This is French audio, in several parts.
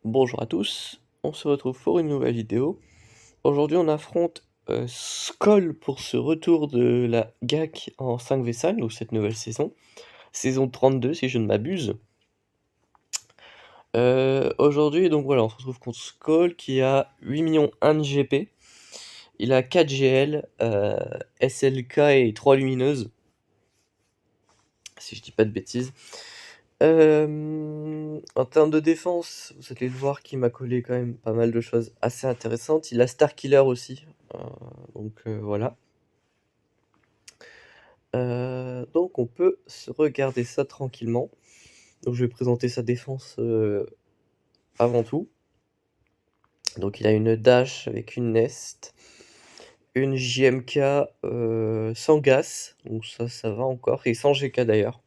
Bonjour à tous, on se retrouve pour une nouvelle vidéo. Aujourd'hui on affronte Skoll pour ce retour de la GAC en 5v5, donc cette nouvelle saison 32 si je ne m'abuse. Aujourd'hui donc voilà, on se retrouve contre Skoll qui a 8 millions 1 de GP. Il a 4 GL, SLK et 3 lumineuses, si je dis pas de bêtises. En termes de défense, vous allez le voir qu'il m'a collé quand même pas mal de choses assez intéressantes. Il a Starkiller aussi, voilà. Donc on peut se regarder ça tranquillement. Donc je vais présenter sa défense, avant tout. Donc il a une dash avec une nest, une JMK, sans gas, donc ça va encore et sans GK d'ailleurs.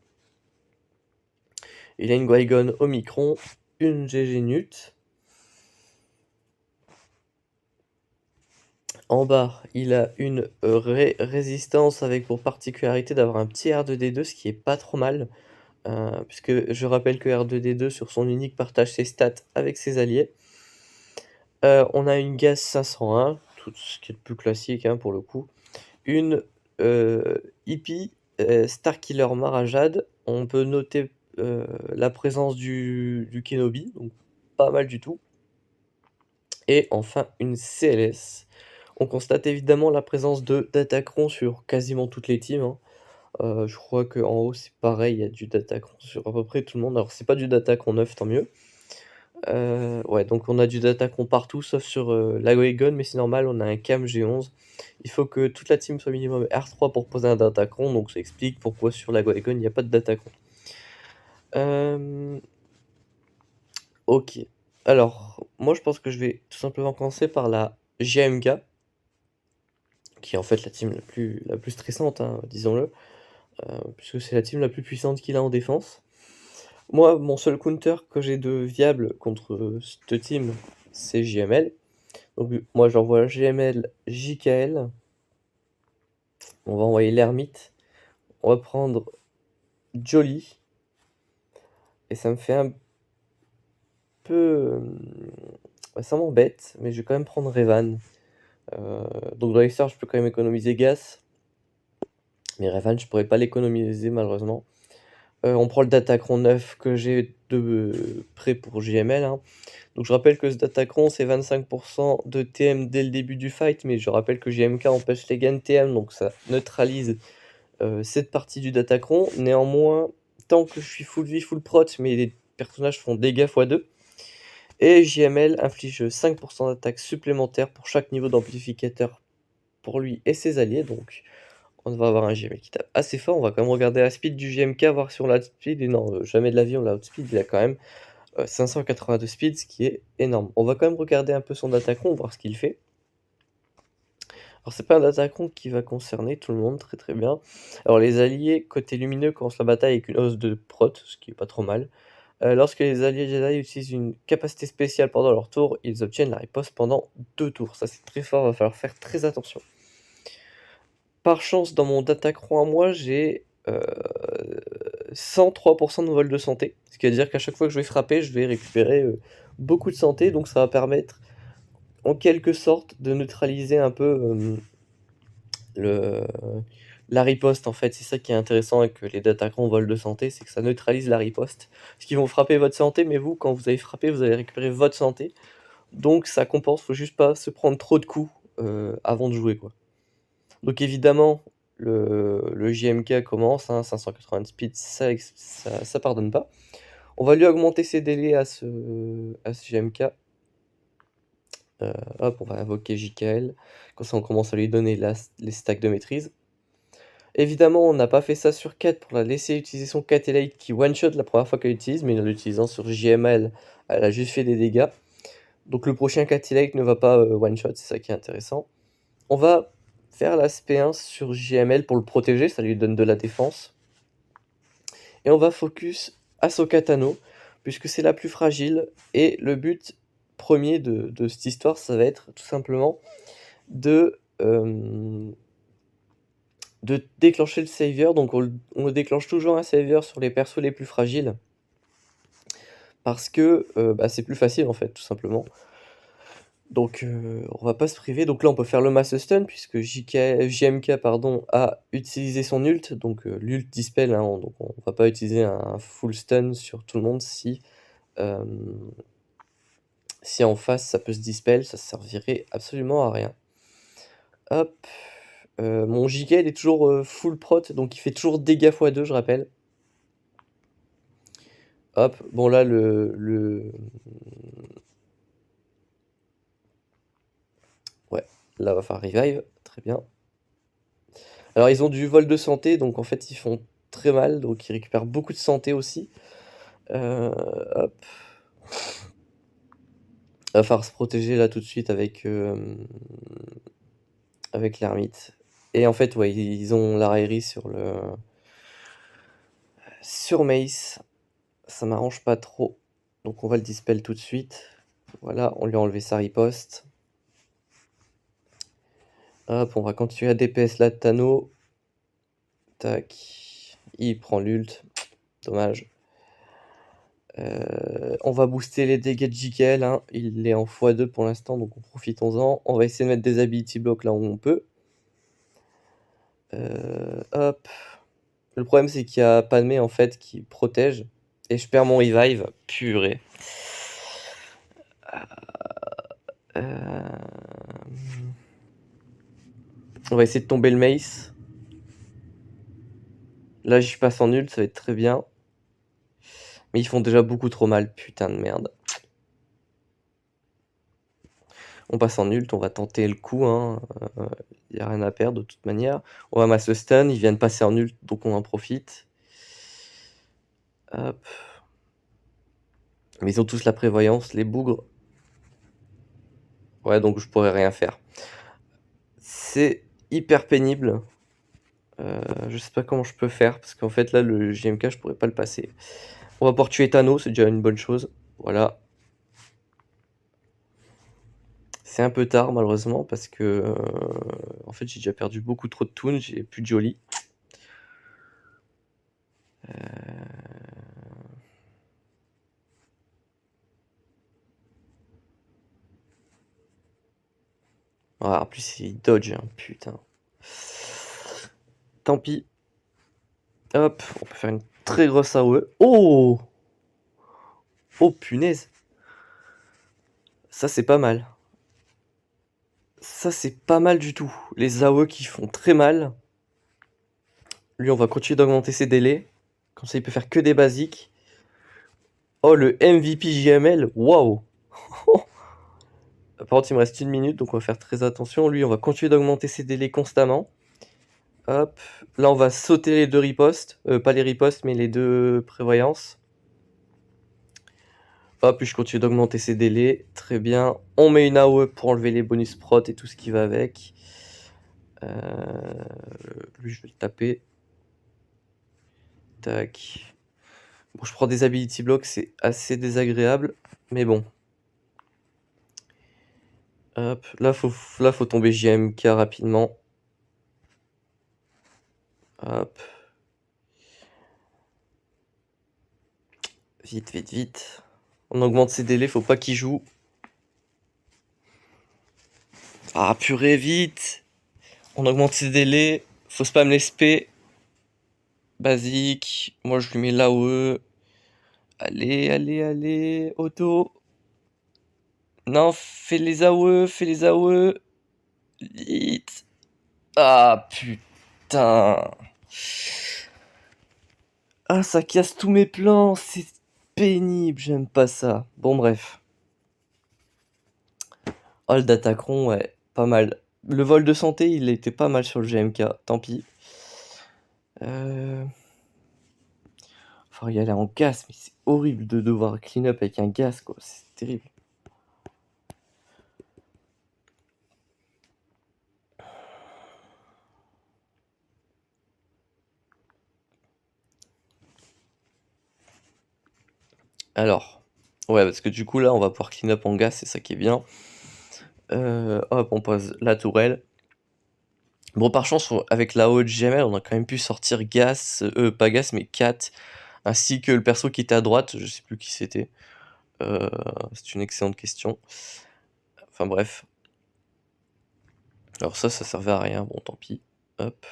Il a une Qui-Gon Omicron, une GG Nut. En bas, il a une résistance avec pour particularité d'avoir un petit R2D2, ce qui est pas trop mal, puisque je rappelle que R2D2 sur son unique partage ses stats avec ses alliés. On a une Gas 501, tout ce qui est le plus classique, hein, pour le coup. Une Hippie Starkiller Marajade. On peut noter la présence du Kenobi, donc pas mal du tout. Et enfin une CLS. On constate évidemment la présence de Datacron sur quasiment toutes les teams, hein. Je crois qu'en haut c'est pareil, il y a du Datacron sur à peu près tout le monde. Alors c'est pas du Datacron 9, tant mieux. Ouais, donc on a du Datacron partout sauf sur la Qui-Gon, mais c'est normal, on a un Cam G11. Il faut que toute la team soit minimum R3 pour poser un Datacron, donc ça explique pourquoi sur la Qui-Gon il n'y a pas de Datacron. Ok. Alors, moi je pense que je vais tout simplement commencer par la GMK, qui est en fait la team la plus stressante, hein, disons-le, puisque c'est la team la plus puissante qu'il a en défense. Moi, mon seul counter que j'ai de viable contre cette team, c'est JML. Donc moi j'envoie GML, JKL, on va envoyer l'ermite, on va prendre Jolly, et ça me fait un peu... ça m'embête, mais je vais quand même prendre Revan. Donc dans les stars, je peux quand même économiser Gas, mais Revan, je pourrais pas l'économiser malheureusement. On prend le Datacron 9 que j'ai de prêt pour JML, hein. Donc je rappelle que ce Datacron c'est 25% de TM dès le début du fight, mais je rappelle que JMK empêche les gains de TM, donc ça neutralise cette partie du Datacron. Néanmoins, tant que je suis full vie, full prot, mais les personnages font dégâts x2, et JML inflige 5% d'attaque supplémentaire pour chaque niveau d'amplificateur pour lui et ses alliés, donc on va avoir un JML qui tape assez fort. On va quand même regarder la speed du JMK, voir si on l'outspeed, et non, jamais de la vie on l'outspeed, il a quand même 582 speed, ce qui est énorme. On va quand même regarder un peu son Datacron, voir ce qu'il fait. Alors c'est pas un Datacron qui va concerner tout le monde, très très bien. Alors les alliés côté lumineux commencent la bataille avec une hausse de prot, ce qui est pas trop mal. Lorsque les alliés Jedi utilisent une capacité spéciale pendant leur tour, ils obtiennent la riposte pendant 2 tours. Ça c'est très fort, va falloir faire très attention. Par chance, dans mon Datacron à moi, j'ai 103% de vol de santé. Ce qui veut dire qu'à chaque fois que je vais frapper, je vais récupérer beaucoup de santé, donc ça va permettre en quelque sorte de neutraliser un peu le, la riposte. En fait, c'est ça qui est intéressant avec les Datacrons vol de santé, c'est que ça neutralise la riposte. Parce qu'ils vont frapper votre santé, mais vous, quand vous avez frappé, vous allez récupérer votre santé. Donc ça compense, faut juste pas se prendre trop de coups avant de jouer, quoi. Donc évidemment, le JMK commence, hein, 580 de speed, ça pardonne pas. On va lui augmenter ses délais à ce JMK. Hop, on va invoquer JKL. Comme ça, on commence à lui donner les stacks de maîtrise. Évidemment, on n'a pas fait ça sur Kat pour la laisser utiliser son Cat qui one-shot la première fois qu'elle utilise, mais en l'utilisant sur JML, elle a juste fait des dégâts. Donc le prochain Cat ne va pas one-shot, c'est ça qui est intéressant. On va faire la SP1 sur JML pour le protéger, ça lui donne de la défense. Et on va focus Ahsoka Tano, puisque c'est la plus fragile, et le but premier de cette histoire, ça va être tout simplement de déclencher le savior. Donc on déclenche toujours un savior sur les persos les plus fragiles, parce que bah, c'est plus facile en fait, tout simplement. Donc on va pas se priver. Donc là, on peut faire le mass stun puisque JMK pardon, a utilisé son ult. Donc l'ult dispel, hein, donc on va pas utiliser un full stun sur tout le monde si en face ça peut se dispel, ça servirait absolument à rien. Hop, mon JK il est toujours full prot, donc il fait toujours dégâts x2, je rappelle. Hop, bon là ouais, là va faire revive, très bien. Alors ils ont du vol de santé, donc en fait ils font très mal, donc ils récupèrent beaucoup de santé aussi. Hop. Va falloir se protéger là tout de suite avec l'ermite. Et en fait, ouais, ils ont la raillerie sur Mace. Ça m'arrange pas trop. Donc on va le dispel tout de suite. Voilà, on lui a enlevé sa riposte. Hop, on va continuer à DPS là Tano. Tac. Il prend l'ult. Dommage. On va booster les dégâts de JKL, hein. Il est en x2 pour l'instant, donc profitons-en. On va essayer de mettre des ability blocks là où on peut. Hop. Le problème, c'est qu'il y a Padmé en fait qui protège. Et je perds mon revive. Purée. On va essayer de tomber le mace. Là, je passe en nul, ça va être très bien. Mais ils font déjà beaucoup trop mal, putain de merde. On passe en ult, on va tenter le coup, hein. Y a rien à perdre de toute manière. On va mass stun, ils viennent passer en ult, donc on en profite. Hop. Mais ils ont tous la prévoyance, les bougres. Ouais, donc je pourrais rien faire. C'est hyper pénible. Je sais pas comment je peux faire, parce qu'en fait là, le JMK, je pourrais pas le passer. On va pouvoir tuer Thanos, c'est déjà une bonne chose. Voilà. C'est un peu tard malheureusement parce que en fait j'ai déjà perdu beaucoup trop de toons, j'ai plus de jolly. Ah, en plus il dodge, hein, putain. Tant pis. Hop, on peut faire une très grosse AOE. Oh! Oh punaise! Ça c'est pas mal. Ça c'est pas mal du tout. Les AOE qui font très mal. Lui on va continuer d'augmenter ses délais. Comme ça il peut faire que des basiques. Oh le MVP JML, waouh! Par contre il me reste 1 minute donc on va faire très attention. Lui on va continuer d'augmenter ses délais constamment. Hop, là on va sauter les 2 ripostes, pas les ripostes mais les 2 prévoyances. Hop, puis je continue d'augmenter ses délais, très bien. On met une AOE pour enlever les bonus prot et tout ce qui va avec. Lui je vais le taper. Tac. Bon, je prends des ability blocks, c'est assez désagréable, mais bon. Hop, là faut tomber JMK rapidement. Hop. Vite, vite, vite. On augmente ses délais, faut pas qu'il joue. Ah purée, vite! On augmente ses délais, faut spam les SP. Basique, moi je lui mets l'AOE. Allez, allez, allez, auto. Non, fais les AOE, fais les AOE. Vite. Ah putain. Ah, ça casse tous mes plans, c'est pénible, j'aime pas ça. Bon, bref. Oh, le Datacron, ouais, pas mal. Le vol de santé, il était pas mal sur le GMK, tant pis. Faut y aller en gas, mais c'est horrible de devoir clean up avec un gas, quoi, c'est terrible. Alors, ouais, parce que du coup, là, on va pouvoir clean up en gas, c'est ça qui est bien. Hop, on pose la tourelle. Bon, par chance, avec la haute GML, on a quand même pu sortir Gas, pas Gas, mais Cat, ainsi que le perso qui était à droite, je sais plus qui c'était. C'est une excellente question. Enfin bref. Alors ça servait à rien, bon tant pis. Hop.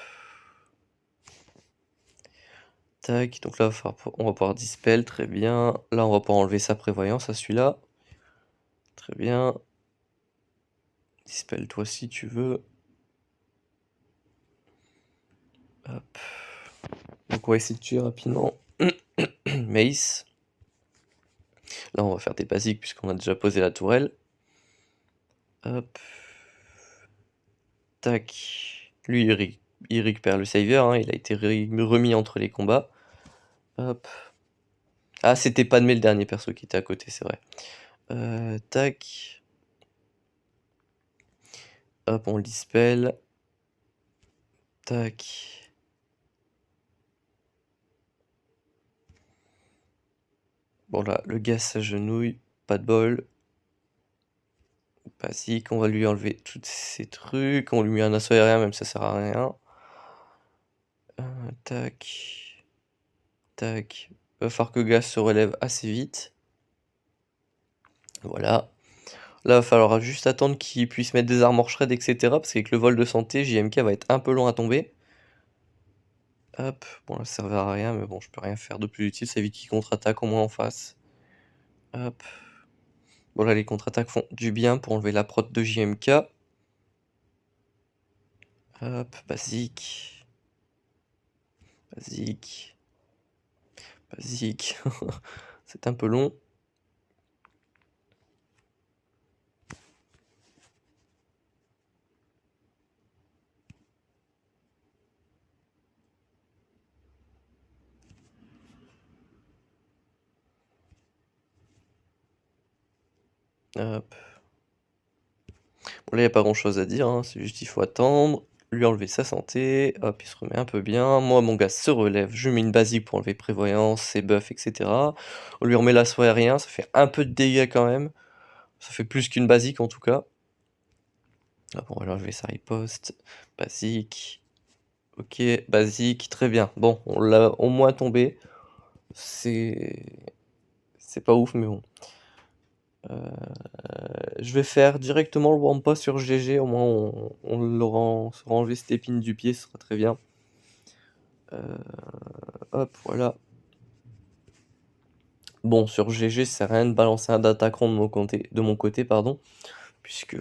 Tac, donc là on va pouvoir dispel, très bien. Là on va pouvoir enlever sa prévoyance à celui-là. Très bien. Dispel toi si tu veux. Hop. Donc on va essayer de tuer rapidement. Mace. Là on va faire des basiques puisqu'on a déjà posé la tourelle. Hop. Tac. Lui il récupère le savior, hein, il a été remis entre les combats. Hop. Ah c'était Padmé le dernier perso qui était à côté, c'est vrai. Tac. Hop, on le dispel. Tac. Bon là, le gars s'agenouille, pas de bol. Basique, on va lui enlever tous ces trucs. On lui met un assaut aérien, même ça sert à rien. Tac. Tac. Va falloir que Gas se relève assez vite. Voilà. Là, il va falloir juste attendre qu'il puisse mettre des armor shred, etc. Parce qu'avec le vol de santé, JMK va être un peu long à tomber. Hop. Bon, là, ça servait à rien, mais bon, je peux rien faire de plus utile. Ça évite qu'il contre-attaque au moins en face. Hop. Bon, là, les contre-attaques font du bien pour enlever la prot de JMK. Hop, basique. Basique. Basique. C'est un peu long. Hop. Bon, là, il n'y a pas grand chose à dire, hein, c'est juste il faut attendre, lui enlever sa santé, hop, il se remet un peu bien. Moi, mon gars se relève, je mets une basique pour enlever prévoyance, ses buffs, etc. On lui remet l'assaut aérien, ça fait un peu de dégâts quand même. Ça fait plus qu'une basique en tout cas. Hop, on va lui enlever sa riposte. Basique. Ok, basique, très bien. Bon, on l'a au moins tombé. C'est pas ouf, mais bon. Je vais faire directement le Wampa sur GG, au moins on saura enlever cette épine du pied, ce sera très bien. Hop, voilà. Bon, sur GG, ça sert à rien de balancer un Datacron de mon côté, pardon, puisque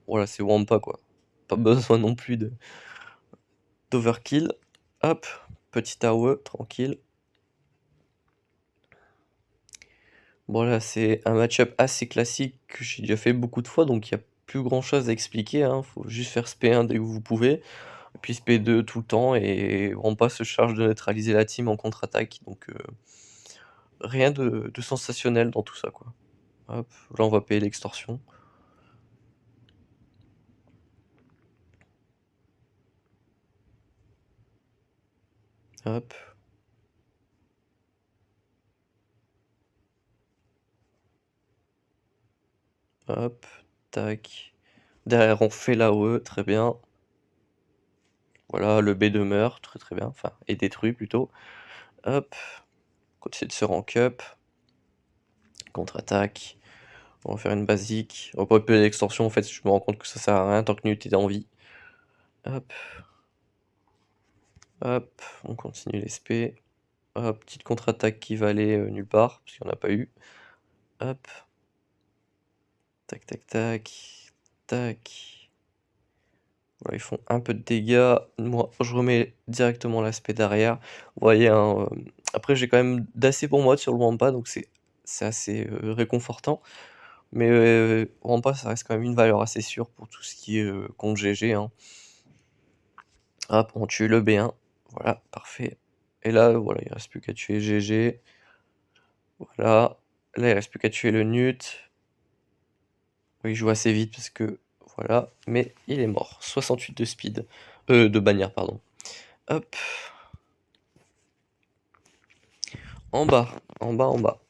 voilà, c'est Wampa quoi. Pas besoin non plus d'overkill. Hop, petit AOE, tranquille. Bon là, c'est un match-up assez classique que j'ai déjà fait beaucoup de fois, donc il y a plus grand chose à expliquer, hein. Faut juste faire SP1 dès que vous pouvez, et puis SP2 tout le temps, et Wampa se charge de neutraliser la team en contre-attaque, donc rien de sensationnel dans tout ça, quoi. Hop, là on va payer l'extorsion. Hop. Hop, tac. Derrière on fait l'AOE, très bien. Voilà, le B demeure, très très bien, enfin, est détruit plutôt. Hop, continue de se rank up. Contre-attaque. On va faire une basique. On va pas payer l'extorsion, en fait, je me rends compte que ça sert à rien tant que Newt est en vie. Hop. Hop, on continue l'SP. Hop, petite contre-attaque qui va aller nulle part, parce qu'il n'y en a pas eu. Hop. Tac, tac, tac. Tac. Voilà, ils font un peu de dégâts. Moi, je remets directement l'aspect derrière. Vous voyez, hein, après, j'ai quand même d'assez pour moi sur le Wampa, donc c'est assez réconfortant. Mais Wampa, ça reste quand même une valeur assez sûre pour tout ce qui est contre GG, hein. Hop, on tue le B1. Voilà, parfait. Et là, voilà, il reste plus qu'à tuer GG. Voilà. Là, il reste plus qu'à tuer le Nut. Oui, il joue assez vite parce que voilà, mais il est mort. 68 de speed. De bannière, pardon. Hop. En bas, en bas, en bas.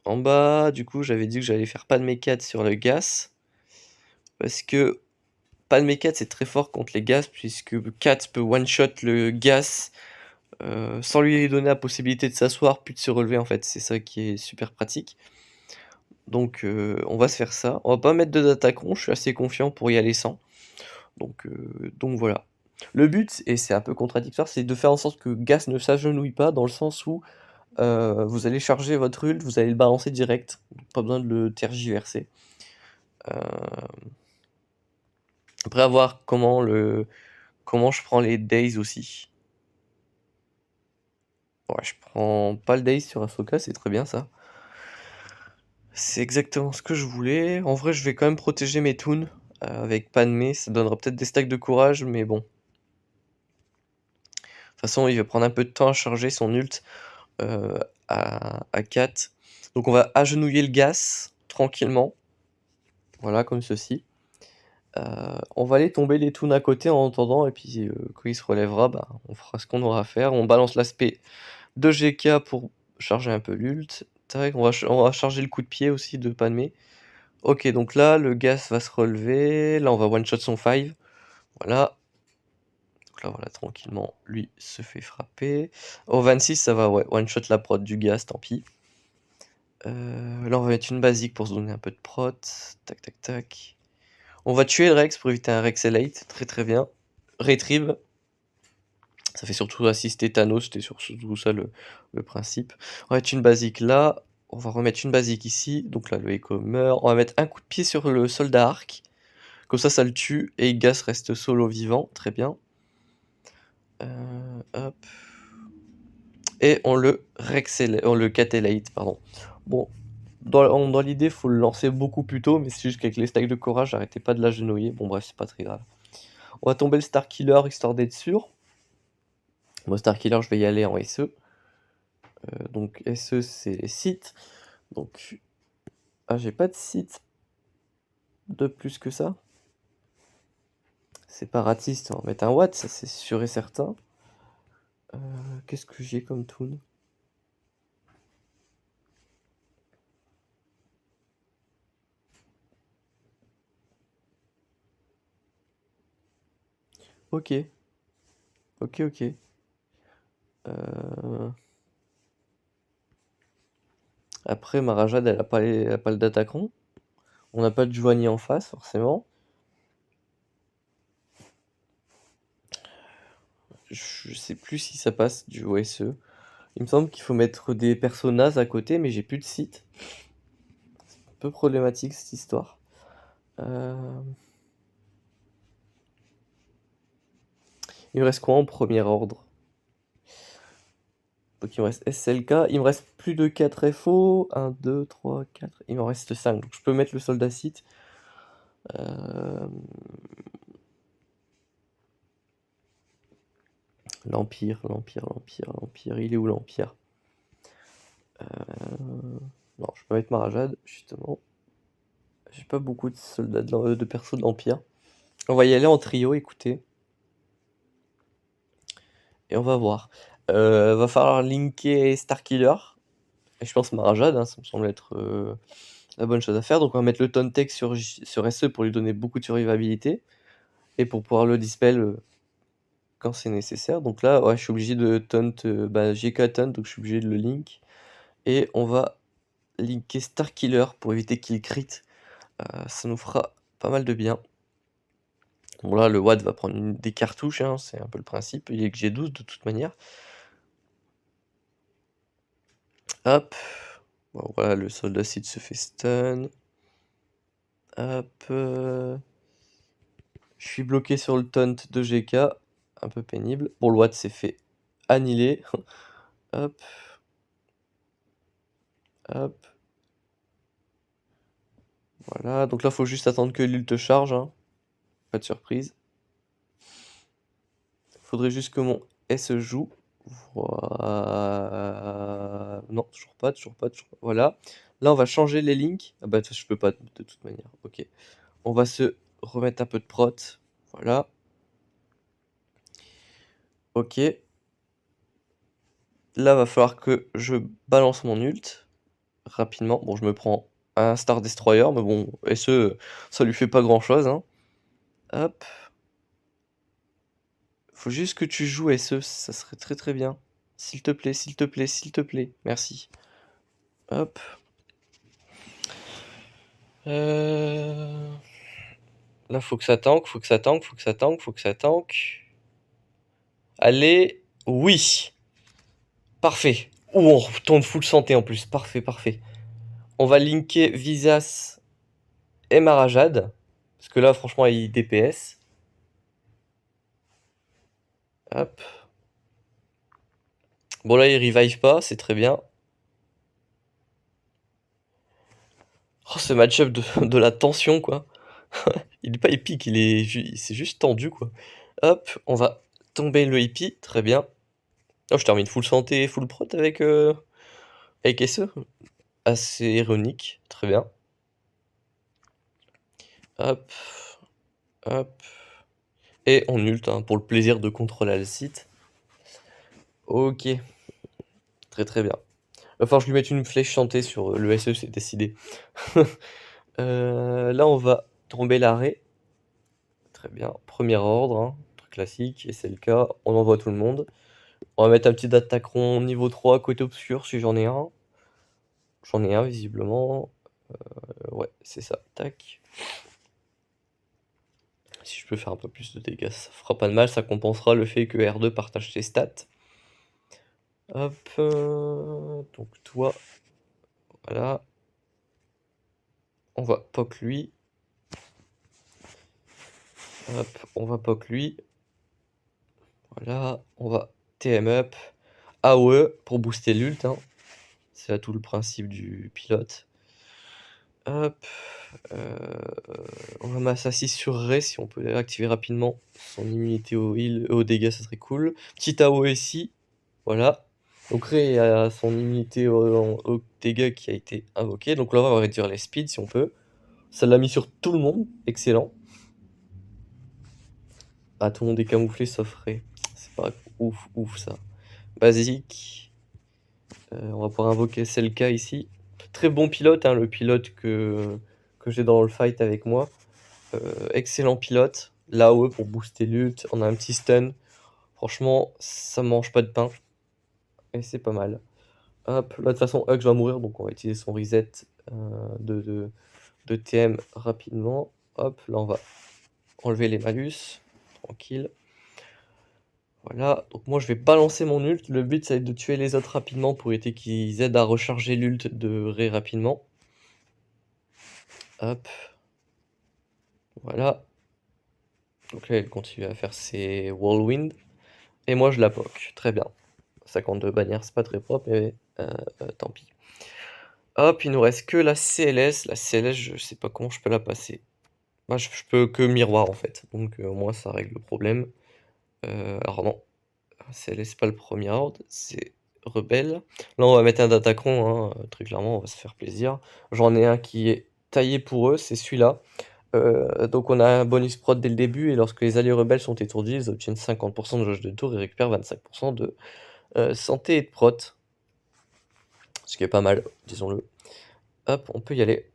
En bas, du coup, j'avais dit que j'allais faire pas de mécade sur le gas. Parce que pas de mécade, c'est très fort contre les gas, puisque Kat peut one-shot le gas sans lui donner la possibilité de s'asseoir puis de se relever, en fait. C'est ça qui est super pratique. Donc on va se faire ça. On va pas mettre de Datacron, je suis assez confiant pour y aller sans. Donc voilà. Le but, et c'est un peu contradictoire, c'est de faire en sorte que Gas ne s'agenouille pas, dans le sens où vous allez charger votre ult, vous allez le balancer direct, pas besoin de le tergiverser. Après, à voir comment je prends les days aussi. Ouais, je prends pas le days sur Ahsoka, c'est très bien ça. C'est exactement ce que je voulais. En vrai, je vais quand même protéger mes toons avec Padmé, ça donnera peut-être des stacks de courage, mais bon. De toute façon, il va prendre un peu de temps à charger son ult à 4. Donc on va agenouiller le Gas tranquillement. Voilà, comme ceci. On va aller tomber les toons à côté en attendant, et puis quand il se relèvera, bah, on fera ce qu'on aura à faire. On balance l'aspect de GK pour charger un peu l'ult. Tac, on va charger le coup de pied aussi de Padmé. Ok, donc là, le Gas va se relever. Là, on va one-shot son 5. Voilà. Donc là, voilà, tranquillement, lui se fait frapper. Au 26, ça va, ouais, one-shot la prot du Gas, tant pis. Là, on va mettre une basique pour se donner un peu de prot. Tac, tac, tac. On va tuer le Rex pour éviter un Rexelate. Très, très bien. Retrieve. Ça fait surtout assister Thanos, c'était surtout ça le principe. On va mettre une basique là. On va remettre une basique ici. Donc là, le Echo meurt. On va mettre un coup de pied sur le soldat arc. Comme ça le tue. Et Gas reste solo vivant. Très bien. Hop. Et on le Catelate, pardon. Bon, dans l'idée, faut le lancer beaucoup plus tôt, mais c'est juste qu'avec les stacks de courage, j'arrêtais pas de l'agenouiller. Bon, bref, c'est pas très grave. On va tomber le Starkiller histoire d'être sûr. Moi, Starkiller, je vais y aller en SE. Donc, SE, c'est les sites. Donc, j'ai pas de site de plus que ça. Séparatiste, on va mettre un Watt, ça c'est sûr et certain. Qu'est-ce que j'ai comme toon? Ok. Ok, ok. Après, Marajade, elle a pas le Datacron. On n'a pas de Joanie en face, forcément. Je sais plus si ça passe du OSE. Il me semble qu'il faut mettre des personas à côté, mais j'ai plus de site. C'est un peu problématique cette histoire. Il me reste quoi en premier ordre? Donc il me reste SLK. Il me reste plus de 4 FO. 1, 2, 3, 4. Il m'en reste 5. Donc je peux mettre le soldat site. L'Empire. Il est où l'Empire? Non, je peux mettre Marajade, justement. J'ai pas beaucoup de soldats de perso de l'Empire. On va y aller en trio, écoutez. Et on va voir. Va falloir linker Starkiller. Et je pense Marajade, hein, ça me semble être la bonne chose à faire. Donc on va mettre le Taunt sur SE pour lui donner beaucoup de survivabilité. Et pour pouvoir le dispel quand c'est nécessaire. Donc là, ouais, je suis obligé de taunt, GK taunt, donc je suis obligé de le link. Et on va linker Starkiller pour éviter qu'il crit. Ça nous fera pas mal de bien. Bon là, le Watt va prendre des cartouches, hein, c'est un peu le principe. Il est que j'ai 12 de toute manière. Hop. Bon, voilà, le soldat site se fait stun. Hop. Je suis bloqué sur le taunt de GK. Un peu pénible. Bon, le Watt s'est fait annihiler. Hop. Hop. Voilà, donc là, faut juste attendre que l'ult charge. Hein. Pas de surprise. Faudrait juste que mon S joue. Voilà. Non, toujours pas. Voilà. Là, on va changer les links. Ah bah, je peux pas de toute manière. Ok. On va se remettre un peu de prot. Voilà. Ok. Là, va falloir que je balance mon ult rapidement. Bon, je me prends un Star Destroyer, mais bon, SE, ça lui fait pas grand chose. Hein. Hop. Faut juste que tu joues SE, ça serait très très bien. S'il te plaît. Merci. Hop. Là, faut que ça tank, faut que ça tank, faut que ça tank, faut que ça tank. Allez, oui. Parfait. Ouh, on retourne full santé en plus. Parfait, parfait. On va linker Visas et Marajad. Parce que là, franchement, il DPS. Hop. Bon, là, il revive pas, c'est très bien. Oh, ce match-up de la tension, quoi. Il est pas épique, c'est juste tendu, quoi. Hop, on va tomber le hippie, très bien. Oh, je termine full santé, full prot avec SE. Assez ironique, très bien. Hop, hop. Et on ult, hein, pour le plaisir de contrôler le site. Ok, très très bien. Va falloir que je lui mette une flèche chantée sur le SE, c'est décidé. Là, on va tomber l'arrêt. Très bien. Premier ordre, hein, truc classique, et c'est le cas. On envoie tout le monde. On va mettre un petit attaqueron niveau 3, côté obscur, si j'en ai un. J'en ai un, visiblement. Ouais, c'est ça. Tac. Si je peux faire un peu plus de dégâts, ça fera pas de mal. Ça compensera le fait que R2 partage ses stats. Hop. Donc toi, voilà. On va poke lui. Hop, on va poke lui. Voilà, on va TM up. AOE pour booster l'ult, hein. C'est là tout le principe du pilote. Hop. On va m'assassin sur Ray si on peut activer rapidement son immunité au heal, au dégâts, ça serait cool. Petit AOE ici, voilà. Donc Ray a son immunité au dégâts qui a été invoqué. Donc là on va réduire les speeds si on peut. Ça l'a mis sur tout le monde, excellent. Ah, tout le monde est camouflé sauf Ray. C'est pas ouf ça. Basique. On va pouvoir invoquer Selka ici. Très bon pilote, hein, le pilote que j'ai dans le fight avec moi. Excellent pilote. L'AOE pour booster l'ult. On a un petit stun. Franchement, ça mange pas de pain. Et c'est pas mal. Hop, là de toute façon, Hug va mourir, donc on va utiliser son reset de TM rapidement. Hop, là on va enlever les malus. Tranquille. Voilà, donc moi je vais balancer mon ult. Le but ça va être de tuer les autres rapidement pour éviter qu'ils aident à recharger l'ult de Ray rapidement. Hop. Voilà. Donc là elle continue à faire ses whirlwind. Et moi je la poke. Très bien. 52 bannières, c'est pas très propre, mais tant pis. Hop, il nous reste que la CLS. La CLS, je sais pas comment je peux la passer. Bah, je peux que miroir en fait. Donc au moins ça règle le problème. Alors non, CLS c'est pas le premier ordre, c'est rebelle. Là on va mettre un datacron, hein, très clairement, on va se faire plaisir. J'en ai un qui est taillé pour eux, c'est celui-là. Donc on a un bonus prod dès le début, et lorsque les alliés rebelles sont étourdis, ils obtiennent 50% de jauge de tour et récupèrent 25% de santé et de prot. Ce qui est pas mal, disons-le. Hop, on peut y aller.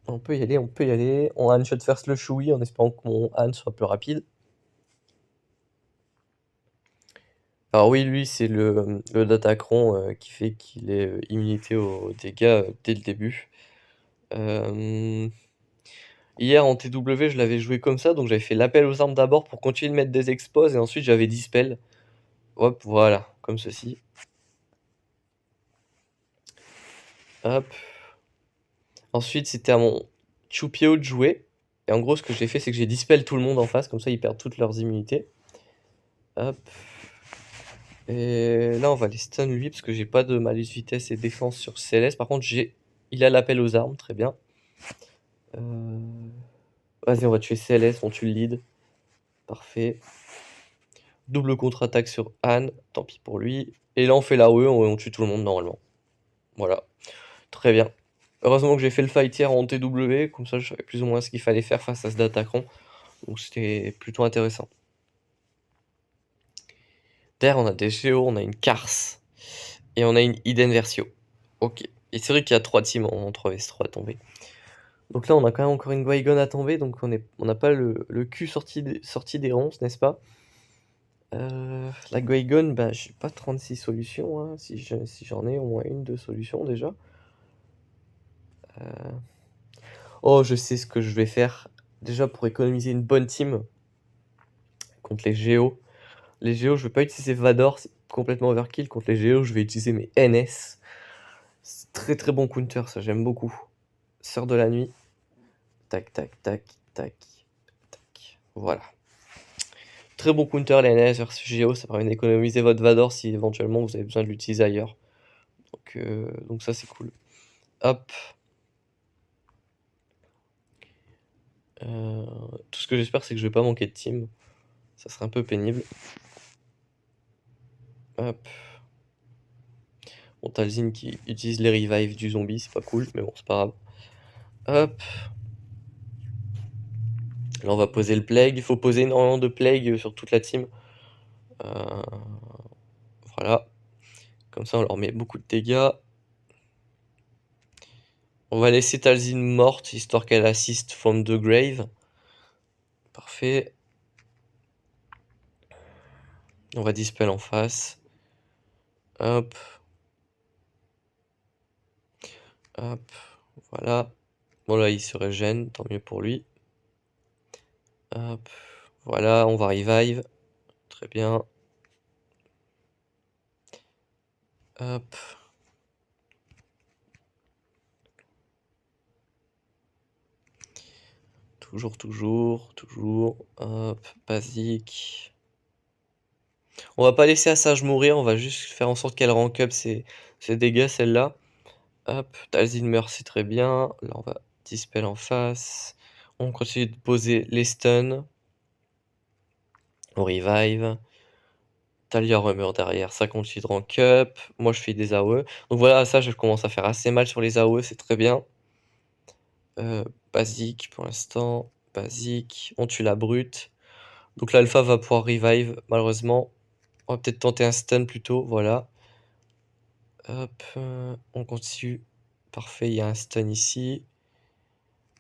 On peut y aller, on peut y aller. On one-shot first le Shui en espérant que mon Han soit plus rapide. Alors oui, lui, c'est le Datacron qui fait qu'il est immunité aux dégâts dès le début. Hier en TW, je l'avais joué comme ça, donc j'avais fait l'appel aux armes d'abord pour continuer de mettre des expos, et ensuite j'avais dispel. Hop, voilà, comme ceci. Hop. Ensuite, c'était à mon Chupio de jouer. Et en gros, ce que j'ai fait, c'est que j'ai dispel tout le monde en face, comme ça ils perdent toutes leurs immunités. Hop. Et là, on va les stun lui, parce que j'ai pas de malus vitesse et défense sur CLS. Par contre, il a l'appel aux armes, très bien. Vas-y, on va tuer CLS, on tue le lead. Parfait. Double contre-attaque sur Anne, tant pis pour lui. Et là, on fait la UE, on tue tout le monde normalement. Voilà, très bien. Heureusement que j'ai fait le fight hier en TW, comme ça je savais plus ou moins ce qu'il fallait faire face à ce Datacron. Donc c'était plutôt intéressant. Derrière, on a des Géos, on a une Kars. Et on a une Hidden Versio. Ok. Et c'est vrai qu'il y a 3 teams en 3vs3 à tomber. Donc là, on a quand même encore une Guaygon à tomber, donc on n'a pas le cul sorti des ronces, n'est-ce pas? La Guaygon, bah, j'ai pas 36 solutions, hein, si j'en ai au moins une, deux solutions déjà. Oh, je sais ce que je vais faire. Déjà, pour économiser une bonne team contre les Géos. Les Géos, je vais pas utiliser Vador, c'est complètement overkill. Contre les Géos, je vais utiliser mes NS. C'est très très bon counter, ça j'aime beaucoup. Sœur de la nuit. Tac, tac, tac, tac, tac. Voilà. Très bon counter les NS versus Géo, ça permet d'économiser votre Vador si éventuellement vous avez besoin de l'utiliser ailleurs. Donc ça c'est cool. Hop. Tout ce que j'espère c'est que je vais pas manquer de team. Ça serait un peu pénible. Hop. Bon, Talzin qui utilise les revives du zombie, c'est pas cool, mais bon, c'est pas grave. Hop. Là, on va poser le plague. Il faut poser énormément de plague sur toute la team. Euh, Voilà. Comme ça, on leur met beaucoup de dégâts. On va laisser Talzin morte, histoire qu'elle assiste from the grave. Parfait. On va dispel en face. Hop. Hop. Voilà. Bon, là, il se régène, tant mieux pour lui. Hop. Voilà, on va revive. Très bien. Hop. Toujours. Hop. Basique. On va pas laisser Assage mourir, on va juste faire en sorte qu'elle rank up ses dégâts, celle-là. Hop, Talzin meurt, c'est très bien. Là, on va dispel en face. On continue de poser les stuns. On revive. Talia remeurt derrière, ça continue de rank up. Moi, je fais des AOE. Donc voilà, ça, je commence à faire assez mal sur les AOE, c'est très bien. Basique pour l'instant. Basique. On tue la brute. Donc l'alpha va pouvoir revive, malheureusement. On va peut-être tenter un stun plutôt, voilà. Hop, on continue. Parfait, il y a un stun ici.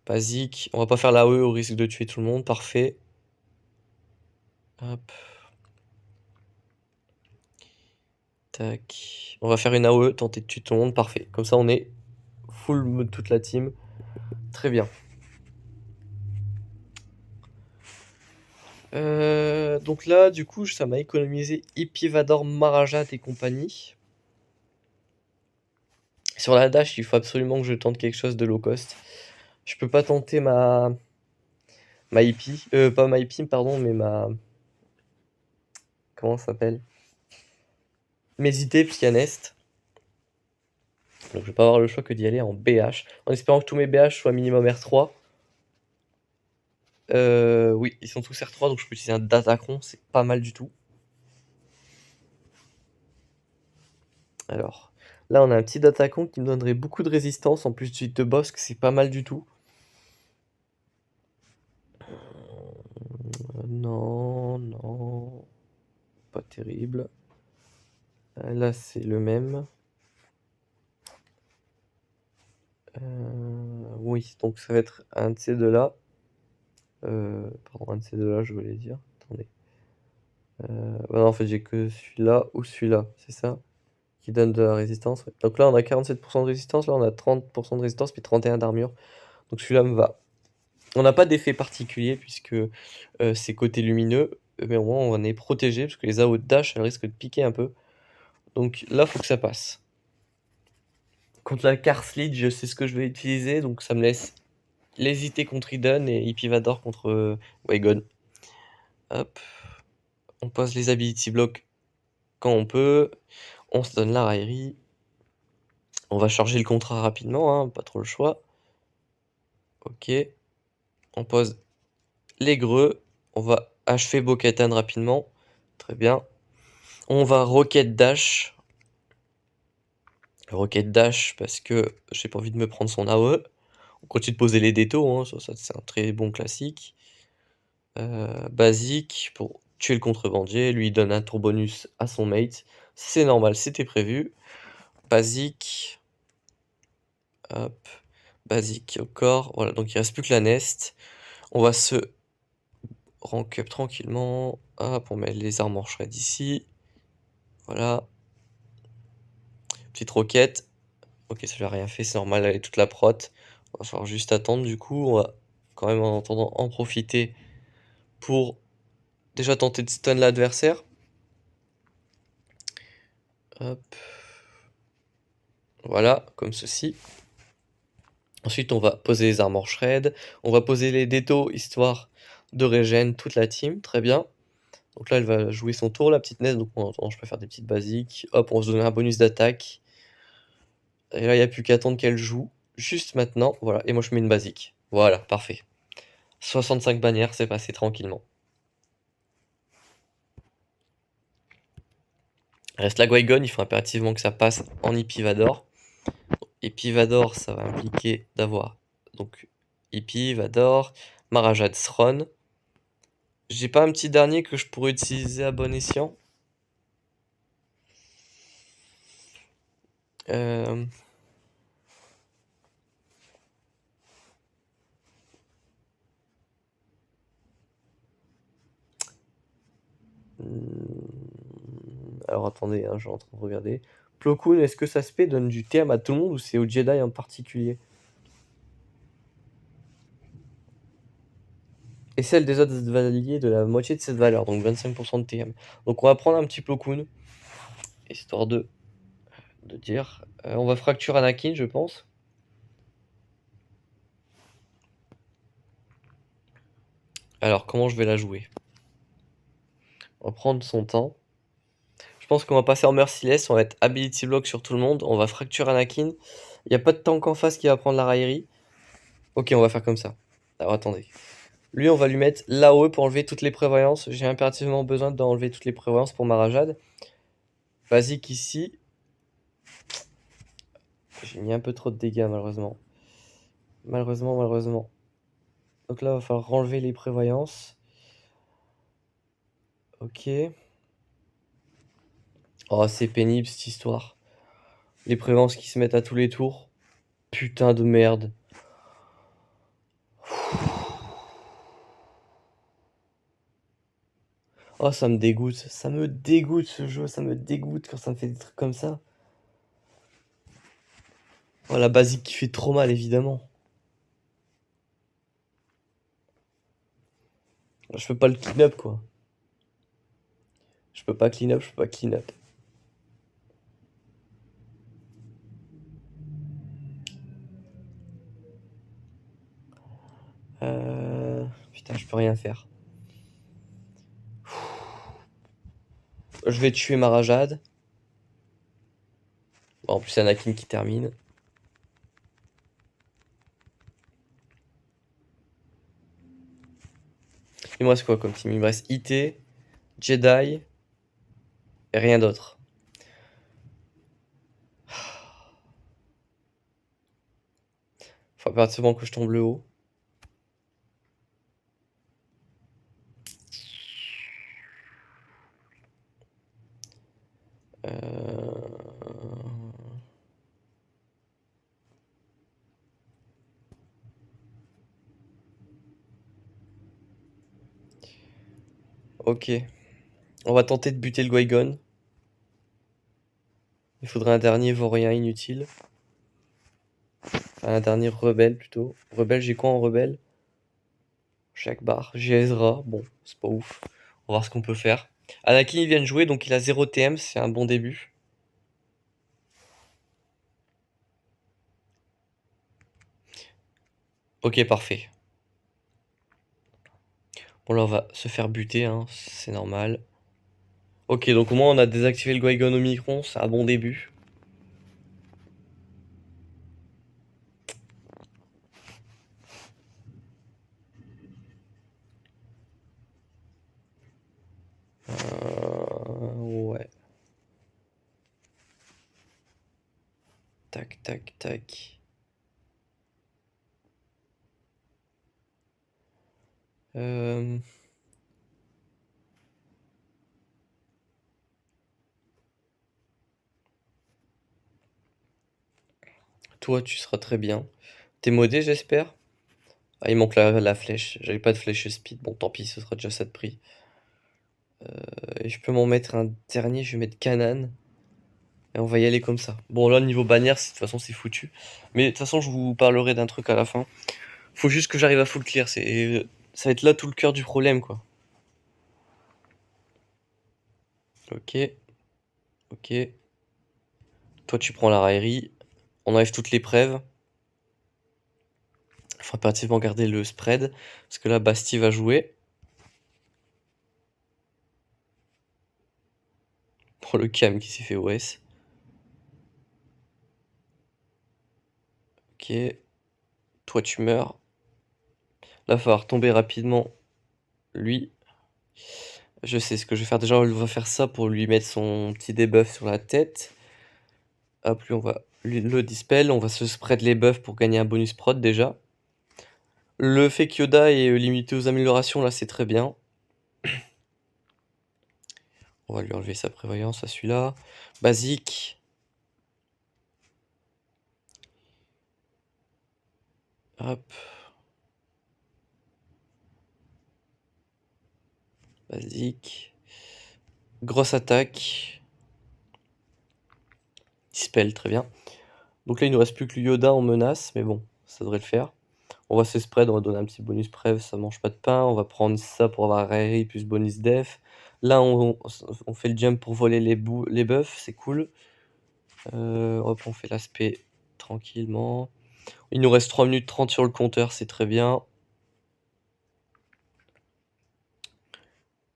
Basique. On va pas faire l'AOE au risque de tuer tout le monde. Parfait. Hop. Tac. On va faire une AOE, tenter de tuer tout le monde. Parfait. Comme ça, on est full mode toute la team. Très bien. Donc là, du coup, ça m'a économisé Hippie, Vador, Marajat et compagnie. Sur la dash, il faut absolument que je tente quelque chose de low cost. Je peux pas tenter ma hippie. Pas ma hippie, pardon, mais ma... Comment ça s'appelle? Mes idées, puisqu'il y a Nest. Donc je vais pas avoir le choix que d'y aller en BH. En espérant que tous mes BH soient minimum R3. Oui, ils sont tous R3, donc je peux utiliser un Datacron, c'est pas mal du tout. Alors, là on a un petit Datacron qui me donnerait beaucoup de résistance, en plus du hit de boss, que c'est pas mal du tout. Non, pas terrible. Là c'est le même. Oui, donc ça va être un de ces deux-là. Pardon, un de ces deux-là, je voulais dire. Attendez. Non, en fait, j'ai que celui-là ou celui-là, c'est ça? Qui donne de la résistance. Ouais. Donc là, on a 47% de résistance, là, on a 30% de résistance, puis 31 d'armure. Donc celui-là me va. On n'a pas d'effet particulier, puisque c'est côté lumineux, mais au moins, on est protégé, parce que les AO de dash, elles risquent de piquer un peu. Donc là, faut que ça passe. Contre la Carslead, je sais ce que je vais utiliser, donc ça me laisse l'hésiter contre Eden et Hippivador contre Wagon. Hop. On pose les ability blocks quand on peut. On se donne la raillerie. On va charger le contrat rapidement, hein, pas trop le choix. Ok. On pose les greux. On va achever Bo-Katan rapidement. Très bien. On va Rocket Dash. Rocket Dash parce que j'ai pas envie de me prendre son AOE. On continue de poser les détos, hein, ça c'est un très bon classique. Basique pour tuer le contrebandier. Lui il donne un tour bonus à son mate. C'est normal, c'était prévu. Basique. Hop. Basique au corps. Voilà, donc il reste plus que la nest. On va se rank up tranquillement. Hop, on met les armes en shred ici. Voilà. Petite roquette. Ok, ça lui a rien fait, c'est normal, elle est toute la prot. va falloir juste attendre du coup, on va quand même en attendant en profiter pour déjà tenter de stun l'adversaire. Hop. Voilà, comme ceci. Ensuite, on va poser les armor shred, on va poser les détos histoire de régène toute la team, très bien. Donc là, elle va jouer son tour, la petite Ness, donc en attendant, je peux faire des petites basiques. Hop, on se donne un bonus d'attaque. Et là, il n'y a plus qu'à attendre qu'elle joue, juste maintenant, voilà, et moi je mets une basique. Voilà, parfait. 65 bannières, c'est passé tranquillement. Reste la Qui-Gon, il faut impérativement que ça passe en Hippie-Vador. Hippie-Vador, ça va impliquer d'avoir donc Hippie-Vador, Marajad Thron. J'ai pas un petit dernier que je pourrais utiliser à bon escient. Euh... Alors attendez, hein, je suis en train de regarder. Plo Koon, est-ce que ça se fait donne du TM à tout le monde ou c'est au Jedi en particulier? Et celle des autres valiers de la moitié de cette valeur, donc 25% de TM. Donc on va prendre un petit Plo Koon, histoire de dire. On va fracture Anakin, je pense. Alors, comment je vais la jouer? On va prendre son temps. Je pense qu'on va passer en Merciless, on va être Ability Block sur tout le monde, on va fracture Anakin. Il n'y a pas de tank en face qui va prendre la raillerie. Ok, on va faire comme ça. Alors attendez. Lui, on va lui mettre l'AOE pour enlever toutes les prévoyances. J'ai impérativement besoin d'enlever toutes les prévoyances pour Marajad. Basique ici. J'ai mis un peu trop de dégâts malheureusement. Malheureusement. Donc là, il va falloir enlever les prévoyances. Ok. Oh, c'est pénible cette histoire. Les prévoyances qui se mettent à tous les tours. Putain de merde. Oh, ça me dégoûte. Ça me dégoûte ce jeu. Ça me dégoûte quand ça me fait des trucs comme ça. Oh, la basique qui fait trop mal, évidemment. Je peux pas le clean up, quoi. Je peux pas clean up, je peux pas clean up. Putain, je peux rien faire. Je vais tuer Marajad. Bon, en plus, c'est Anakin qui termine. Il me reste quoi comme team? Il me reste IT, Jedi et rien d'autre. Faut impérativement que je tombe le haut. Ok. On va tenter de buter le Qui-Gon. Il faudrait un dernier vaurien inutile. Enfin, un dernier rebelle plutôt. Rebelle, j'ai quoi en rebelle? Chaque barre. J'ai Ezra. Bon, c'est pas ouf. On va voir ce qu'on peut faire. Anakin, il vient de jouer, donc il a 0 TM. C'est un bon début. Ok, parfait. Bon, là, on va se faire buter, hein. C'est normal. Ok, donc au moins, on a désactivé le Qui-Gon Omicron. C'est un bon début. Ouais. Tac, tac, tac. Toi, tu seras très bien. T'es modé, j'espère? Ah, il manque la flèche. J'avais pas de flèche speed. Bon, tant pis, ce sera déjà ça de prix. Et je peux m'en mettre un dernier. Je vais mettre Kanan. Et on va y aller comme ça. Bon, là, niveau bannière, de toute façon, c'est foutu. Mais de toute façon, je vous parlerai d'un truc à la fin. Faut juste que j'arrive à full clear. Ça va être là tout le cœur du problème, quoi. Ok, ok. Toi, tu prends la raillerie. On enlève toutes les preuves. Il faut impérativement garder le spread. Parce que là, Bastille va jouer. Pour le cam qui s'est fait OS. Ok. Toi, tu meurs. Là, il va falloir tomber rapidement. Lui. Je sais ce que je vais faire. Déjà, on va faire ça pour lui mettre son petit debuff sur la tête. Hop, lui, on va le dispel. On va se spread les buffs pour gagner un bonus prod déjà. Le fait qu'Yoda est limité aux améliorations, là, c'est très bien. On va lui enlever sa prévoyance à celui-là. Basique. Hop. Basique. Grosse attaque. Dispel, très bien. Donc là, il nous reste plus que le Yoda en menace, mais bon, ça devrait le faire. On va se spread, on va donner un petit bonus prév, ça mange pas de pain. On va prendre ça pour avoir Raillerie plus bonus def. Là, on fait le jump pour voler les buffs, c'est cool. Hop, on fait l'aspect tranquillement. Il nous reste 3 minutes 30 sur le compteur, c'est très bien.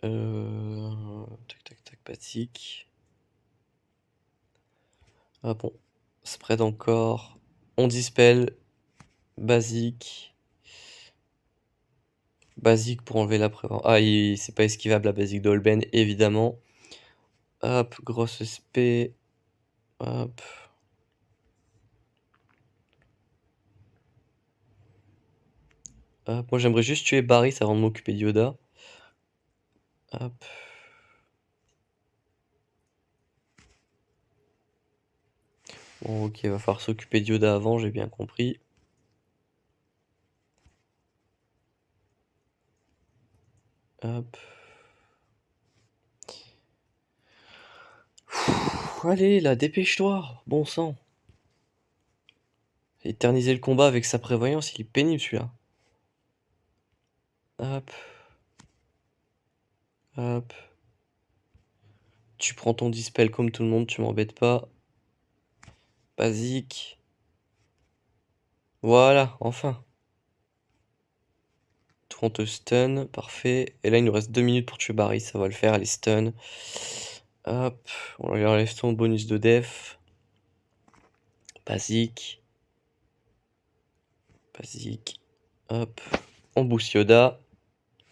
Tac, tac, tac, basique. Ah bon, spread encore. On dispel. Basique. Basique pour enlever la prévention. Ah, c'est pas esquivable la basique d'Olben, évidemment. Hop, grosse SP. Hop. Hop. Moi, j'aimerais juste tuer Barry avant de m'occuper de Yoda. Hop. Bon, ok, va falloir s'occuper de Yoda avant, j'ai bien compris. Hop. Allez, là, dépêche-toi, bon sang. Éterniser le combat avec sa prévoyance, il est pénible celui-là. Hop. Hop. Tu prends ton dispel comme tout le monde, tu m'embêtes pas. Basique. Voilà, enfin. On te stun, parfait. Et là, il nous reste 2 minutes pour tuer Barry, ça va le faire, allez, stun. Hop, on lui enlève son bonus de def. Basique. Basique. Hop, on boost Yoda.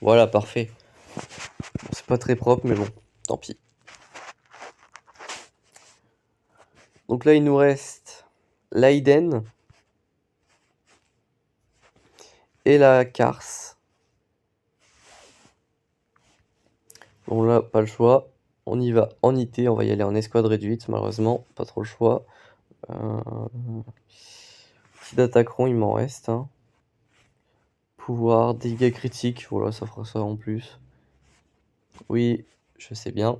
Voilà, parfait. Bon, c'est pas très propre, mais bon, tant pis. Donc là, il nous reste l'Aiden et la Kars. Bon là, pas le choix. On y va en IT, on va y aller en escouade réduite, malheureusement, pas trop le choix. Petit d'attaqueront, il m'en reste. Hein. Pouvoir, dégâts critiques, voilà, ça fera ça en plus. Oui, je sais bien.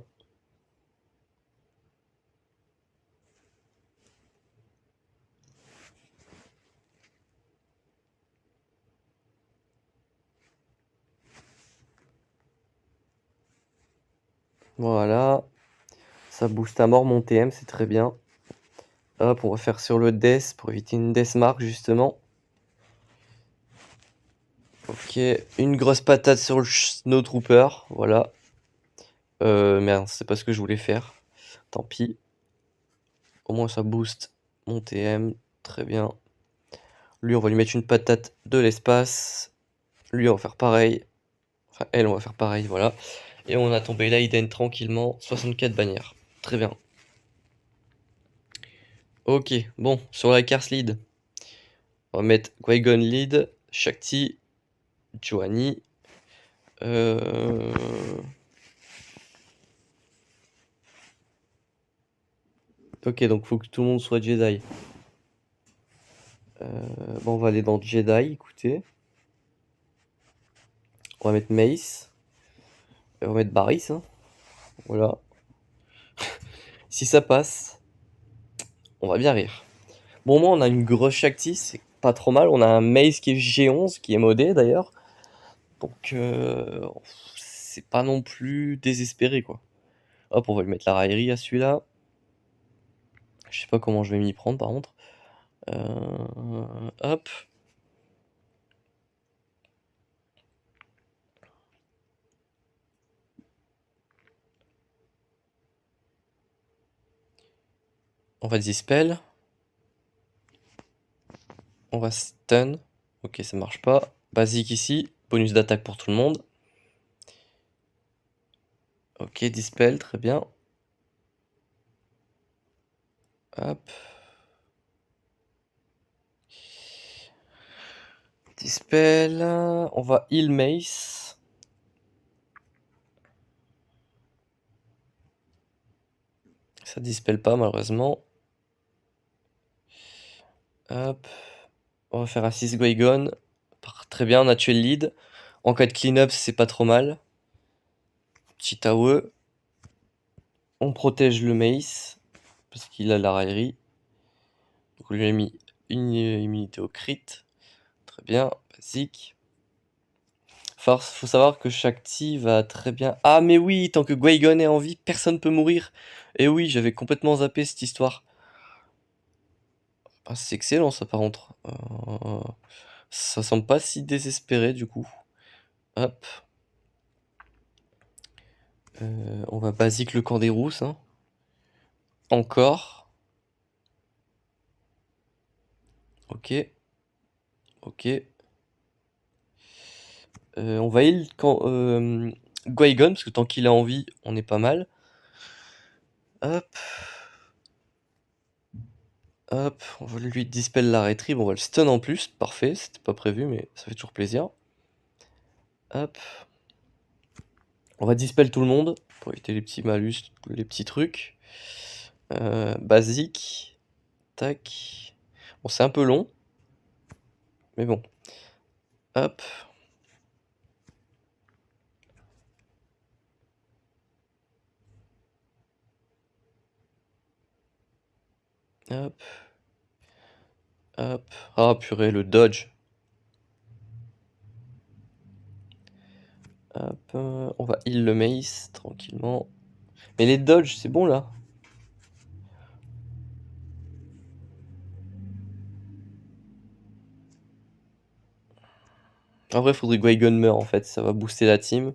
Voilà. Ça booste à mort mon TM, c'est très bien. Hop, on va faire sur le Death pour éviter une Death Mark justement. Ok, une grosse patate sur le Snowtrooper, voilà. Merde, c'est pas ce que je voulais faire. Tant pis. Au moins ça booste mon TM, très bien. Lui, on va lui mettre une patate de l'espace. Lui, on va faire pareil. Enfin, elle, on va faire pareil, voilà. Et on a tombé l'Aiden tranquillement, 64 bannières. Très bien. Ok, bon, sur la Cars lead. On va mettre Qui-Gon lead, Shakti, Joanie. Ok, donc faut que tout le monde soit Jedi. Bon, on va aller dans Jedi, écoutez. On va mettre Mace. Et on va mettre Barris, hein. Voilà. Si ça passe, On va bien rire. Bon, au moins, on a une grosse Shakti, c'est pas trop mal. On a un Mace qui est G11, qui est modé d'ailleurs. Donc, c'est pas non plus désespéré, quoi. Hop, on va lui mettre la raillerie à celui-là. Je sais pas comment je vais m'y prendre, par contre. Hop. On va dispel. On va stun. Ok, ça marche pas. Basique ici. Bonus d'attaque pour tout le monde. Ok, dispel, très bien. Hop. Dispel. On va heal Mace. Ça dispel pas, malheureusement. Hop. On va faire Assist Guigon. Très bien, on a tué le lead. En cas de clean-up, c'est pas trop mal. Petit AOE. On protège le Mace. Parce qu'il a la raillerie. Donc on lui a mis une immunité au crit. Très bien, basique. Faut savoir que Shakti va très bien. Ah mais oui, tant que Guigon est en vie, personne peut mourir. Et oui, j'avais complètement zappé cette histoire. Ah, c'est excellent ça par contre. Ça semble pas si désespéré du coup. Hop. On va basique le camp des rousses. Hein. Encore. Ok. Ok. On va heal quand, Guigon, parce que tant qu'il a envie, on est pas mal. Hop. Hop, on va lui dispel la retrieve, on va le stun en plus, parfait, c'était pas prévu mais ça fait toujours plaisir. Hop. On va dispel tout le monde, pour éviter les petits malus, les petits trucs. Basique. Tac. Bon, c'est un peu long. Mais bon. Hop. Hop. Hop. Ah purée, le dodge. Hop. On va heal le mace, tranquillement. Mais les dodges, c'est bon là. En vrai, faudrait que Guigon meure en fait, ça va booster la team.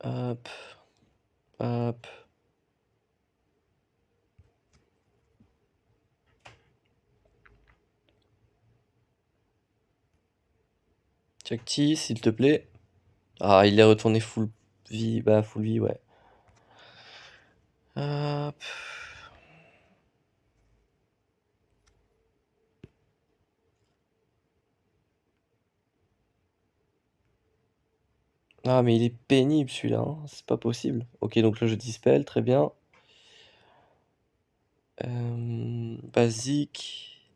Hop. Hop. Shakti, s'il te plaît. Ah, il est retourné full vie, bah full vie, ouais. Hop. Ah, mais il est pénible celui-là, hein, c'est pas possible. Ok, donc là je dispel, très bien. Basique.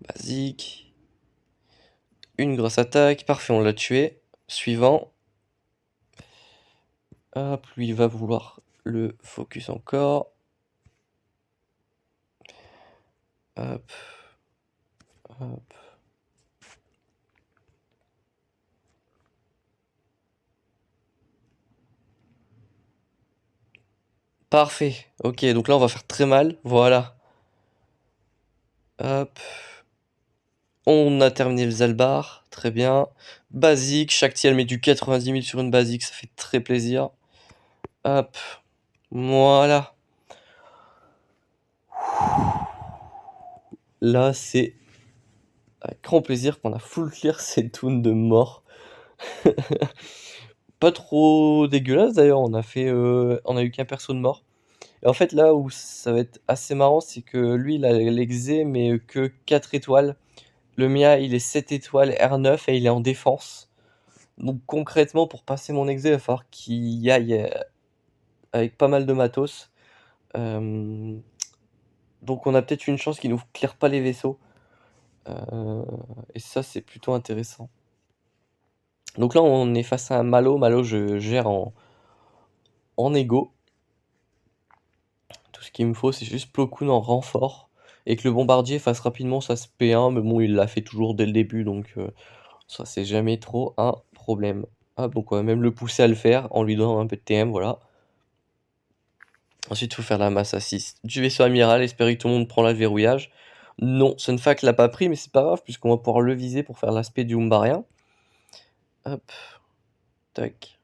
Basique. Une grosse attaque, parfait, on l'a tué. Suivant. Hop, lui il va vouloir le focus encore. Hop. Hop. Parfait. Ok, donc là on va faire très mal. Voilà. Hop. On a terminé le Zalbar. Très bien. Basique. Shakti elle met du 90 000 sur une basique. Ça fait très plaisir. Hop. Voilà. Là c'est avec grand plaisir qu'on a full clear ces toons de mort. Pas trop dégueulasse d'ailleurs. On a eu qu'un perso de mort. Et en fait, là où ça va être assez marrant, c'est que lui, il a l'exé, mais que 4 étoiles. Le mien, il est 7 étoiles, R9, et il est en défense. Donc concrètement, pour passer mon exé, il va falloir qu'il y aille, avec pas mal de matos. Hem, donc on a peut-être une chance qu'il nous clear pas les vaisseaux, heu et ça, c'est plutôt intéressant. Donc là, on est face à un Malo. Malo, je gère en égo. Tout ce qu'il me faut, c'est juste Plo Koon en renfort et que le bombardier fasse rapidement sa SP1, mais bon, il l'a fait toujours dès le début, donc ça, c'est jamais trop un problème. Hop, donc on va même le pousser à le faire en lui donnant un peu de TM, voilà. Ensuite, il faut faire la masse à 6 du vaisseau amiral, espérer que tout le monde prend là le verrouillage. Non, Sunfac l'a pas pris, mais c'est pas grave puisqu'on va pouvoir le viser pour faire l'aspect du Umbarien. Hop, tac,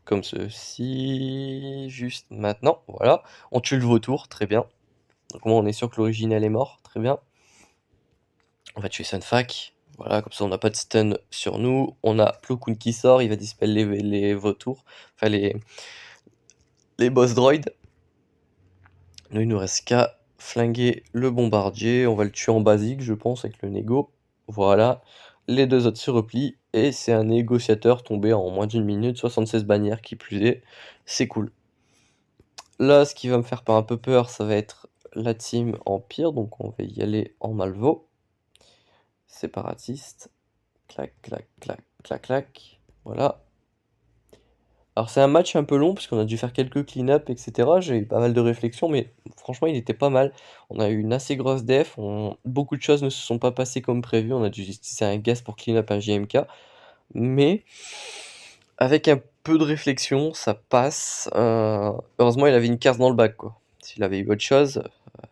comme ceci, juste maintenant, voilà. On tue le vautour, très bien. Donc moi, on est sûr que l'original est mort, très bien. On va tuer Sunfac, voilà, comme ça on n'a pas de stun sur nous. On a Plo Koon qui sort, il va dispel les vautours, enfin les boss droids. Nous, il nous reste qu'à flinguer le bombardier. On va le tuer en basique, je pense, avec le négo. Voilà. Les deux autres se replient. Et c'est un négociateur tombé en moins d'une minute. 76 bannières qui plus est. C'est cool. Là, ce qui va me faire un peu peur, ça va être la team Empire. Donc on va y aller en Malvo. Séparatiste. Clac, clac, clac, clac, clac. Voilà. Alors c'est un match un peu long parce qu'on a dû faire quelques clean-up et cetera. J'ai eu pas mal de réflexions, mais franchement il était pas mal. On a eu une assez grosse def, beaucoup de choses ne se sont pas passées comme prévu. On a dû utiliser un gas pour clean-up un JMK, mais avec un peu de réflexion, ça passe. Heureusement il avait une carte dans le bac, quoi. S'il avait eu autre chose,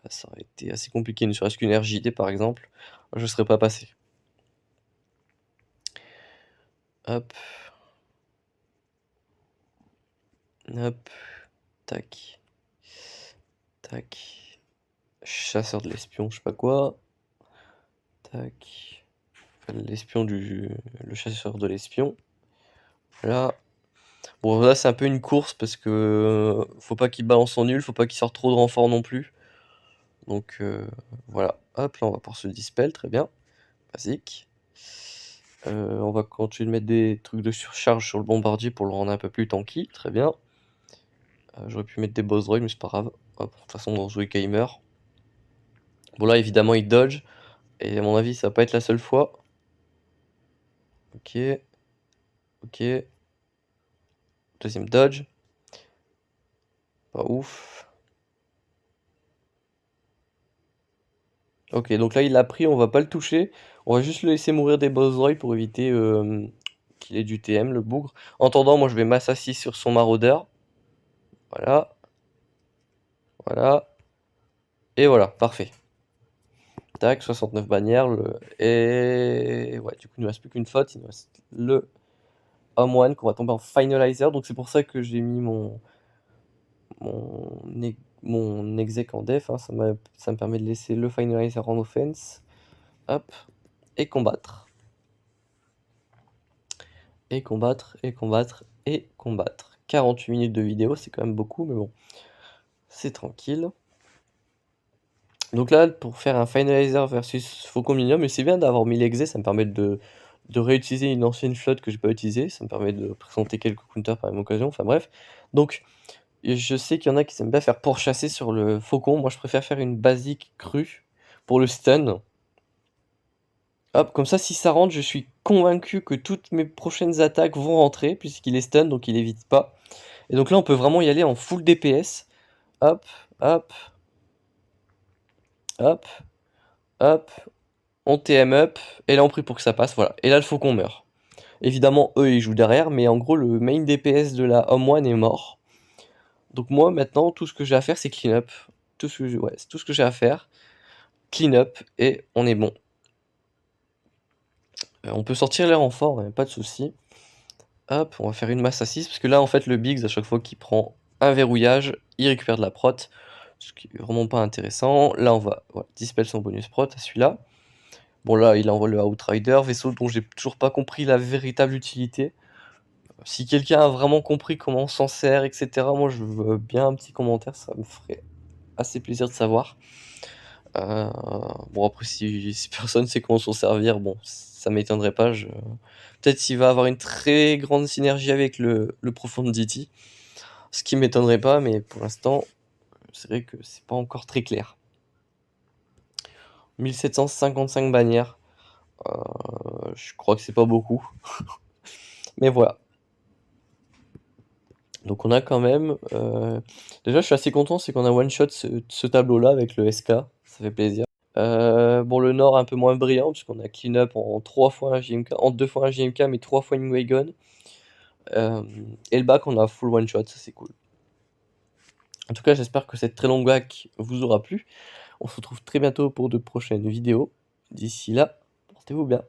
ça aurait été assez compliqué, ne serait-ce qu'une RJD par exemple, je serais pas passé. Hop. Hop. Tac. Tac. Chasseur de l'espion, je sais pas quoi. Tac. L'espion du. Le chasseur de l'espion. Là. Bon, là, c'est un peu une course parce que faut pas qu'il balance en nul, faut pas qu'il sorte trop de renfort non plus. Donc voilà. Hop, là, on va pouvoir se dispel, très bien. Basique. On va continuer de mettre des trucs de surcharge sur le bombardier pour le rendre un peu plus tanky, très bien. J'aurais pu mettre des boss droids, mais c'est pas grave. Hop, de toute façon, dans Zoe il meurt. Bon, là, évidemment, il dodge. Et à mon avis, ça va pas être la seule fois. Ok. Ok. Deuxième dodge. Pas ouf. Ok, donc là il l'a pris, on va pas le toucher. On va juste le laisser mourir des boss droids pour éviter qu'il ait du TM, le bougre. En attendant, moi je vais m'assassis sur son maraudeur. Voilà. Voilà. Et voilà, parfait. Tac, 69 bannières. Et ouais, du coup il ne reste plus qu'une faute. Il nous reste le Home One qu'on va tomber en finalizer. Donc c'est pour ça que j'ai mis mon exec en def, hein. Ça me permet de laisser le finalizer en offense. Hop. Et combattre. Et combattre, et combattre, et combattre. 48 minutes de vidéo, c'est quand même beaucoup, mais bon, c'est tranquille. Donc là, pour faire un Finalizer versus Faucon Minium, mais c'est bien d'avoir mis l'exé, ça me permet de réutiliser une ancienne flotte que j'ai pas utilisée, ça me permet de présenter quelques counters par la même occasion, enfin bref. Donc, je sais qu'il y en a qui aiment bien faire pourchasser sur le Faucon, moi je préfère faire une basique crue pour le stun. Hop, comme ça, si ça rentre, je suis convaincu que toutes mes prochaines attaques vont rentrer, puisqu'il est stun, donc il évite pas. Et donc là, on peut vraiment y aller en full DPS. Hop, hop, hop, hop. On TM up. Et là, on prie pour que ça passe. Voilà. Et là, il faut qu'on meure. Évidemment, eux, ils jouent derrière. Mais en gros, le main DPS de la Home One est mort. Donc moi, maintenant, tout ce que j'ai à faire, c'est clean up. Ouais, c'est tout ce que j'ai à faire. Clean up. Et on est bon. On peut sortir les renforts. Hein, pas de souci. Hop, on va faire une masse à 6. Parce que là, en fait, le Biggs, à chaque fois qu'il prend un verrouillage, il récupère de la prot. Ce qui est vraiment pas intéressant. Là, on va dispel son bonus prot à celui-là. Bon, là, il envoie le Outrider, vaisseau dont j'ai toujours pas compris la véritable utilité. Si quelqu'un a vraiment compris comment on s'en sert, etc., moi je veux bien un petit commentaire, ça me ferait assez plaisir de savoir. Bon après si personne sait comment s'en servir, bon, ça m'étonnerait pas, peut-être s'il va avoir une très grande synergie avec le Profondity, ce qui m'étonnerait pas, mais pour l'instant, c'est vrai que c'est pas encore très clair. 1755 bannières, je crois que c'est pas beaucoup, mais voilà. Donc on a quand même, déjà je suis assez content, c'est qu'on a one shot ce tableau-là avec le SK, ça fait plaisir. Bon le Nord un peu moins brillant puisqu'on a clean up en 3 fois un JMK, en 2 fois un JMK mais 3 fois une Wagon. Et le bac on a full one shot, ça c'est cool. En tout cas j'espère que cette très longue hack vous aura plu. On se retrouve très bientôt pour de prochaines vidéos. D'ici là, portez-vous bien.